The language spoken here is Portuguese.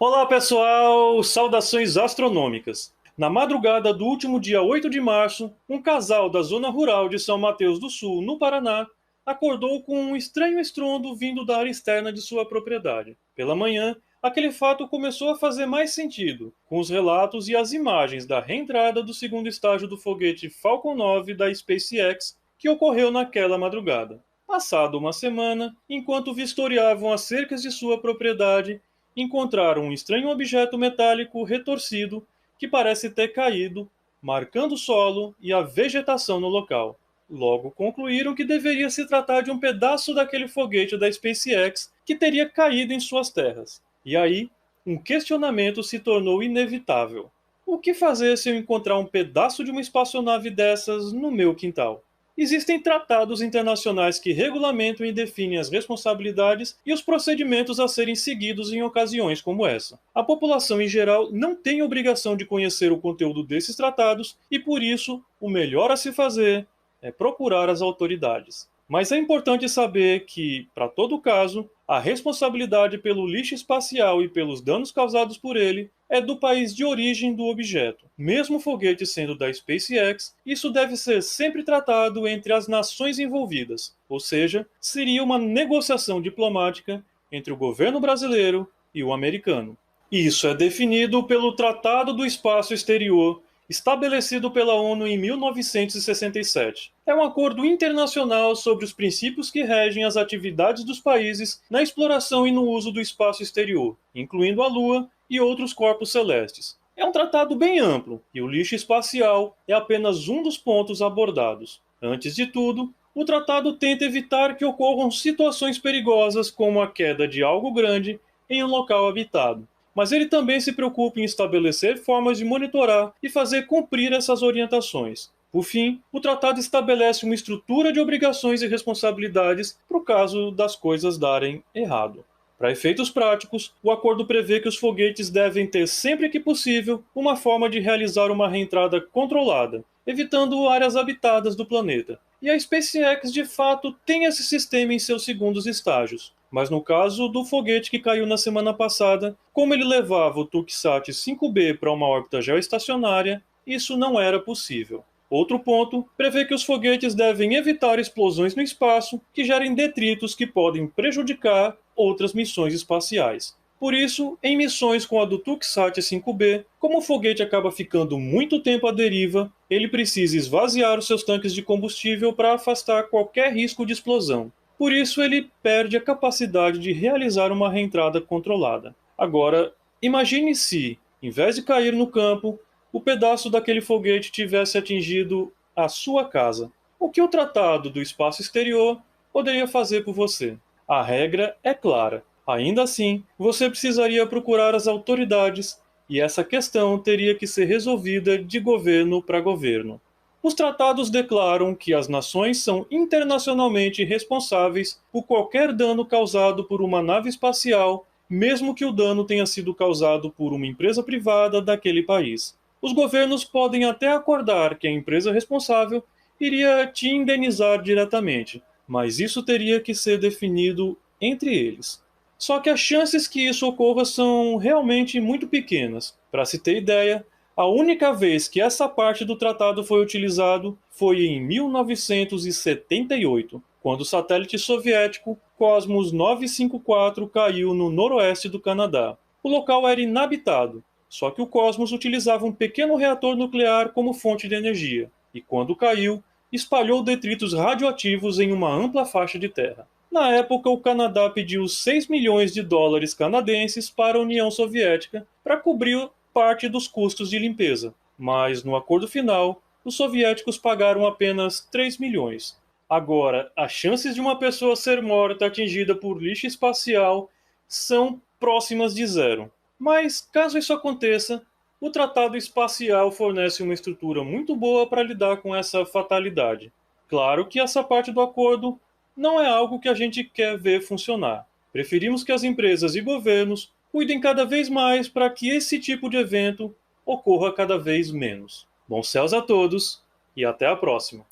Olá pessoal, saudações astronômicas. Na madrugada do último dia 8 de março, um casal da zona rural de São Mateus do Sul, no Paraná, acordou com um estranho estrondo vindo da área externa de sua propriedade. Pela manhã, aquele fato começou a fazer mais sentido, com os relatos e as imagens da reentrada do segundo estágio do foguete Falcon 9 da SpaceX que ocorreu naquela madrugada. Passada uma semana, enquanto vistoriavam as cercas de sua propriedade, encontraram um estranho objeto metálico retorcido que parece ter caído, marcando o solo e a vegetação no local. Logo concluíram que deveria se tratar de um pedaço daquele foguete da SpaceX que teria caído em suas terras. E aí, um questionamento se tornou inevitável. O que fazer se eu encontrar um pedaço de uma espaçonave dessas no meu quintal? Existem tratados internacionais que regulamentam e definem as responsabilidades e os procedimentos a serem seguidos em ocasiões como essa. A população em geral não tem obrigação de conhecer o conteúdo desses tratados e, por isso, o melhor a se fazer é procurar as autoridades. Mas é importante saber que, para todo caso, a responsabilidade pelo lixo espacial e pelos danos causados por ele é do país de origem do objeto. Mesmo o foguete sendo da SpaceX, isso deve ser sempre tratado entre as nações envolvidas, ou seja, seria uma negociação diplomática entre o governo brasileiro e o americano. Isso é definido pelo Tratado do Espaço Exterior, estabelecido pela ONU em 1967. É um acordo internacional sobre os princípios que regem as atividades dos países na exploração e no uso do espaço exterior, incluindo a Lua e outros corpos celestes. É um tratado bem amplo, e o lixo espacial é apenas um dos pontos abordados. Antes de tudo, o tratado tenta evitar que ocorram situações perigosas como a queda de algo grande em um local habitado. Mas ele também se preocupa em estabelecer formas de monitorar e fazer cumprir essas orientações. Por fim, o tratado estabelece uma estrutura de obrigações e responsabilidades para o caso das coisas darem errado. Para efeitos práticos, o acordo prevê que os foguetes devem ter sempre que possível uma forma de realizar uma reentrada controlada, evitando áreas habitadas do planeta. E a SpaceX de fato tem esse sistema em seus segundos estágios. Mas no caso do foguete que caiu na semana passada, como ele levava o Tuksat 5B para uma órbita geoestacionária, isso não era possível. Outro ponto prevê que os foguetes devem evitar explosões no espaço que gerem detritos que podem prejudicar outras missões espaciais. Por isso, em missões com a do Tuksat 5B, como o foguete acaba ficando muito tempo à deriva, ele precisa esvaziar os seus tanques de combustível para afastar qualquer risco de explosão. Por isso, ele perde a capacidade de realizar uma reentrada controlada. Agora, imagine se, em vez de cair no campo, o pedaço daquele foguete tivesse atingido a sua casa. O que o Tratado do Espaço Exterior poderia fazer por você? A regra é clara. Ainda assim, você precisaria procurar as autoridades e essa questão teria que ser resolvida de governo para governo. Os tratados declaram que as nações são internacionalmente responsáveis por qualquer dano causado por uma nave espacial, mesmo que o dano tenha sido causado por uma empresa privada daquele país. Os governos podem até acordar que a empresa responsável iria te indenizar diretamente, mas isso teria que ser definido entre eles. Só que as chances que isso ocorra são realmente muito pequenas. Para se ter ideia, a única vez que essa parte do tratado foi utilizado foi em 1978, quando o satélite soviético Cosmos 954 caiu no noroeste do Canadá. O local era inabitado, só que o Cosmos utilizava um pequeno reator nuclear como fonte de energia, e quando caiu, espalhou detritos radioativos em uma ampla faixa de terra. Na época, o Canadá pediu 6 milhões de dólares canadenses para a União Soviética para cobrir parte dos custos de limpeza, mas no acordo final, os soviéticos pagaram apenas 3 milhões. Agora, as chances de uma pessoa ser morta atingida por lixo espacial são próximas de zero. Mas, caso isso aconteça, o Tratado Espacial fornece uma estrutura muito boa para lidar com essa fatalidade. Claro que essa parte do acordo não é algo que a gente quer ver funcionar. Preferimos que as empresas e governos cuidem cada vez mais para que esse tipo de evento ocorra cada vez menos. Bons céus a todos e até a próxima!